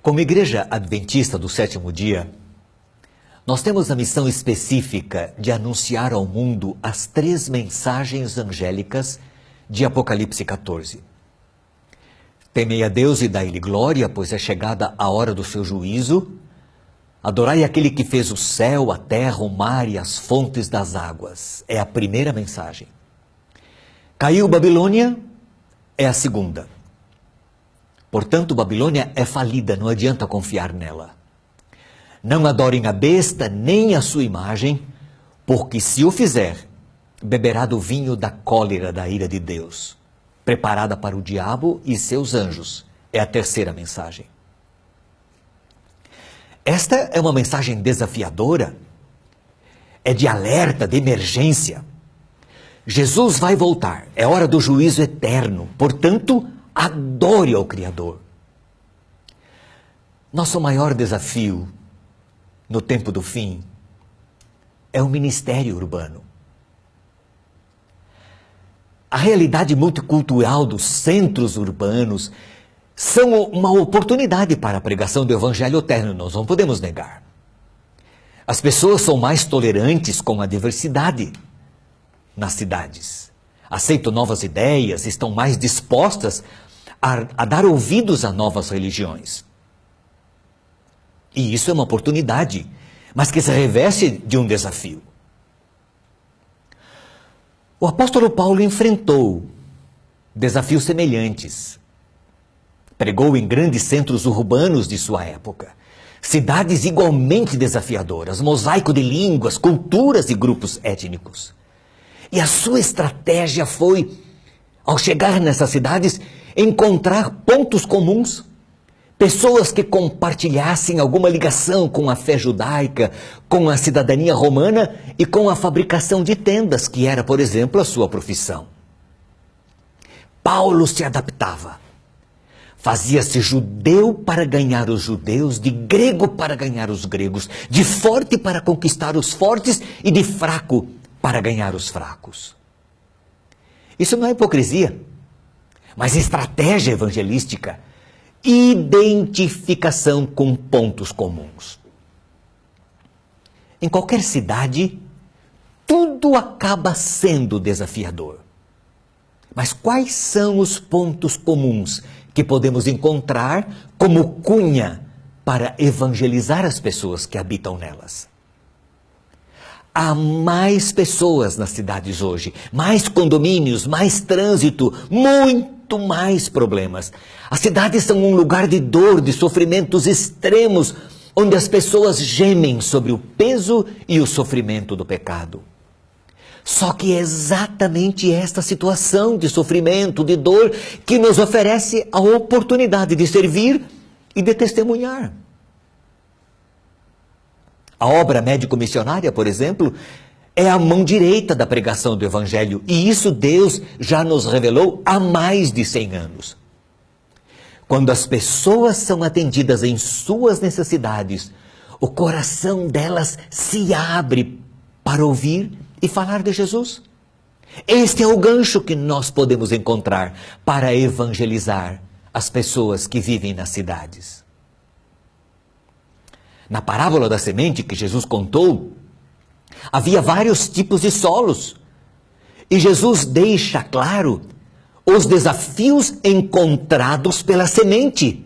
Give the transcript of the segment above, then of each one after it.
Como Igreja Adventista do Sétimo Dia, nós temos a missão específica de anunciar ao mundo as 3 mensagens angélicas de Apocalipse 14. Temei a Deus e dai-lhe glória, pois é chegada a hora do seu juízo. Adorai aquele que fez o céu, a terra, o mar e as fontes das águas. É a primeira mensagem. Caiu Babilônia, é a segunda. Portanto, Babilônia é falida, não adianta confiar nela. Não adorem a besta, nem a sua imagem, porque se o fizer, beberá do vinho da cólera da ira de Deus, preparada para o diabo e seus anjos. É a terceira mensagem. Esta é uma mensagem desafiadora, é de alerta, de emergência. Jesus vai voltar, é hora do juízo eterno, portanto, adore ao Criador. Nosso maior desafio no tempo do fim é o ministério urbano. A realidade multicultural dos centros urbanos são uma oportunidade para a pregação do Evangelho eterno, nós não podemos negar. As pessoas são mais tolerantes com a diversidade nas cidades. Aceitam novas ideias, estão mais dispostas a dar ouvidos a novas religiões. E isso é uma oportunidade, mas que se reveste de um desafio. O apóstolo Paulo enfrentou desafios semelhantes. Pregou em grandes centros urbanos de sua época. Cidades igualmente desafiadoras, mosaico de línguas, culturas e grupos étnicos. E a sua estratégia foi, ao chegar nessas cidades, encontrar pontos comuns. Pessoas que compartilhassem alguma ligação com a fé judaica, com a cidadania romana e com a fabricação de tendas, que era, por exemplo, a sua profissão. Paulo se adaptava. Fazia-se judeu para ganhar os judeus, de grego para ganhar os gregos, de forte para conquistar os fortes e de fraco para ganhar os fracos. Isso não é hipocrisia, mas estratégia evangelística. Identificação com pontos comuns. Em qualquer cidade, tudo acaba sendo desafiador. Mas quais são os pontos comuns que podemos encontrar como cunha para evangelizar as pessoas que habitam nelas? Há mais pessoas nas cidades hoje, mais condomínios, mais trânsito, muito mais problemas. As cidades são um lugar de dor, de sofrimentos extremos, onde as pessoas gemem sobre o peso e o sofrimento do pecado. Só que é exatamente esta situação de sofrimento, de dor, que nos oferece a oportunidade de servir e de testemunhar. A obra médico-missionária, por exemplo, é a mão direita da pregação do Evangelho. E isso Deus já nos revelou há mais de 100 anos. Quando as pessoas são atendidas em suas necessidades, o coração delas se abre para ouvir e falar de Jesus. Este é o gancho que nós podemos encontrar para evangelizar as pessoas que vivem nas cidades. Na parábola da semente que Jesus contou, havia vários tipos de solos. E Jesus deixa claro os desafios encontrados pela semente,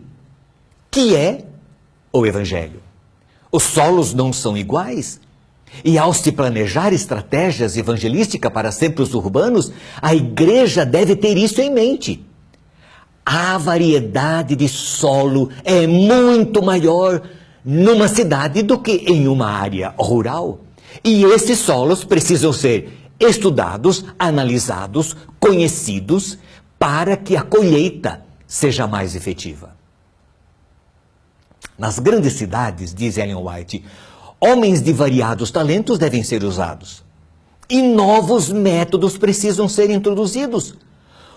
que é o Evangelho. Os solos não são iguais. E ao se planejar estratégias evangelísticas para centros urbanos, a igreja deve ter isso em mente. A variedade de solo é muito maior numa cidade do que em uma área rural. E esses solos precisam ser estudados, analisados, conhecidos, para que a colheita seja mais efetiva. Nas grandes cidades, diz Ellen White, homens de variados talentos devem ser usados. E novos métodos precisam ser introduzidos.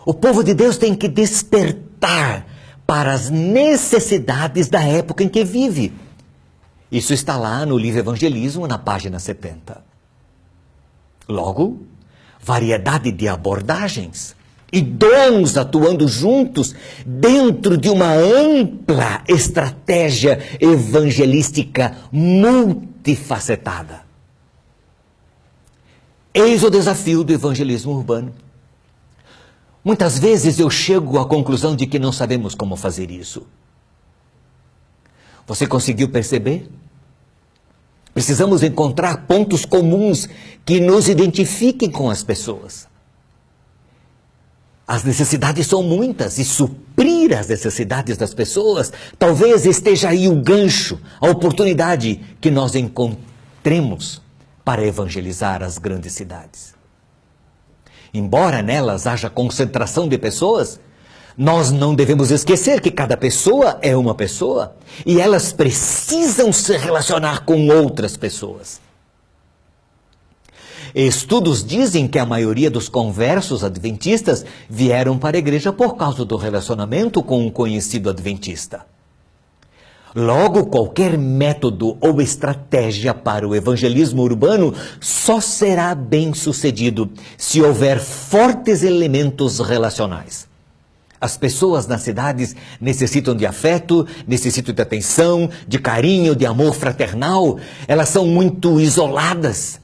O povo de Deus tem que despertar para as necessidades da época em que vive. Isso está lá no livro Evangelismo, na página 70. Logo, variedade de abordagens. e dons atuando juntos dentro de uma ampla estratégia evangelística multifacetada. Eis o desafio do evangelismo urbano. Muitas vezes eu chego à conclusão de que não sabemos como fazer isso. Você conseguiu perceber? Precisamos encontrar pontos comuns que nos identifiquem com as pessoas. As necessidades são muitas e suprir as necessidades das pessoas, talvez esteja aí o gancho, a oportunidade que nós encontremos para evangelizar as grandes cidades. Embora nelas haja concentração de pessoas, nós não devemos esquecer que cada pessoa é uma pessoa e elas precisam se relacionar com outras pessoas. Estudos dizem que a maioria dos conversos adventistas vieram para a igreja por causa do relacionamento com um conhecido adventista. Logo, qualquer método ou estratégia para o evangelismo urbano só será bem sucedido se houver fortes elementos relacionais. As pessoas nas cidades necessitam de afeto, necessitam de atenção, de carinho, de amor fraternal. Elas são muito isoladas.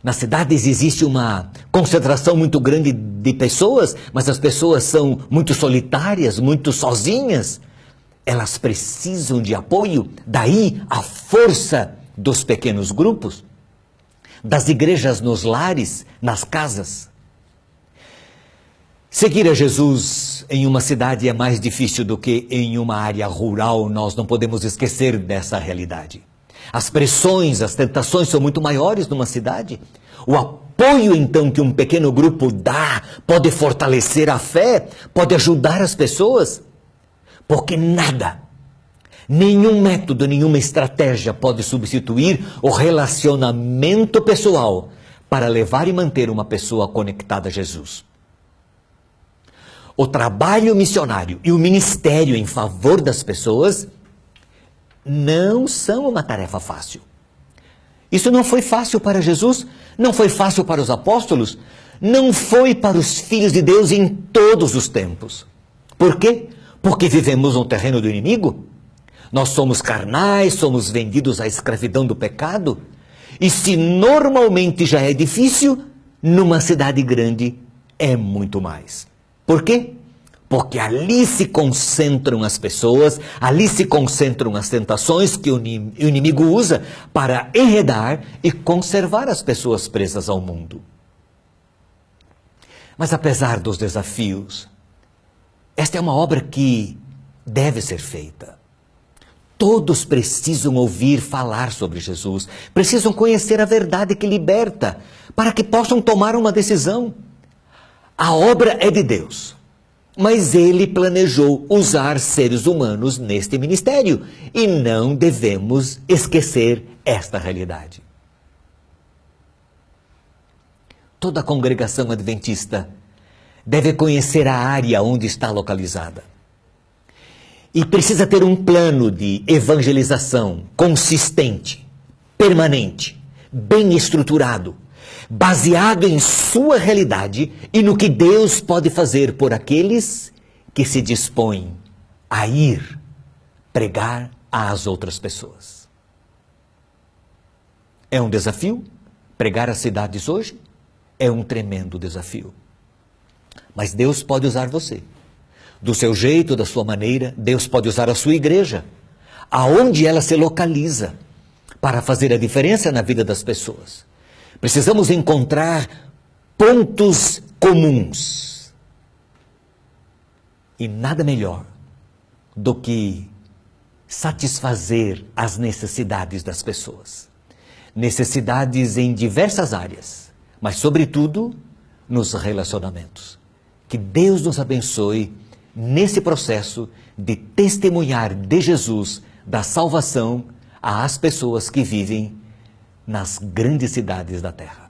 Nas cidades existe uma concentração muito grande de pessoas, mas as pessoas são muito solitárias, muito sozinhas. Elas precisam de apoio, daí a força dos pequenos grupos, das igrejas nos lares, nas casas. Seguir a Jesus em uma cidade é mais difícil do que em uma área rural, nós não podemos esquecer dessa realidade. As pressões, as tentações são muito maiores numa cidade. O apoio, então, que um pequeno grupo dá pode fortalecer a fé, pode ajudar as pessoas. Porque nada, nenhum método, nenhuma estratégia pode substituir o relacionamento pessoal para levar e manter uma pessoa conectada a Jesus. O trabalho missionário e o ministério em favor das pessoas não são uma tarefa fácil. Isso não foi fácil para Jesus, não foi fácil para os apóstolos, não foi para os filhos de Deus em todos os tempos. Por quê? Porque vivemos no terreno do inimigo? Nós somos carnais, somos vendidos à escravidão do pecado? E se normalmente já é difícil, numa cidade grande é muito mais. Por quê? Porque ali se concentram as pessoas, ali se concentram as tentações que o inimigo usa para enredar e conservar as pessoas presas ao mundo. Mas apesar dos desafios, esta é uma obra que deve ser feita. Todos precisam ouvir falar sobre Jesus, precisam conhecer a verdade que liberta, para que possam tomar uma decisão. A obra é de Deus, mas Ele planejou usar seres humanos neste ministério e não devemos esquecer esta realidade. Toda a congregação adventista deve conhecer a área onde está localizada. E precisa ter um plano de evangelização consistente, permanente, bem estruturado, baseado em sua realidade e no que Deus pode fazer por aqueles que se dispõem a ir pregar às outras pessoas. É um desafio pregar às cidades hoje? É um tremendo desafio. Mas Deus pode usar você. Do seu jeito, da sua maneira, Deus pode usar a sua igreja, aonde ela se localiza, para fazer a diferença na vida das pessoas. Precisamos encontrar pontos comuns. E nada melhor do que satisfazer as necessidades das pessoas. Necessidades em diversas áreas, mas sobretudo nos relacionamentos. Que Deus nos abençoe nesse processo de testemunhar de Jesus, da salvação às pessoas que vivem nas grandes cidades da terra.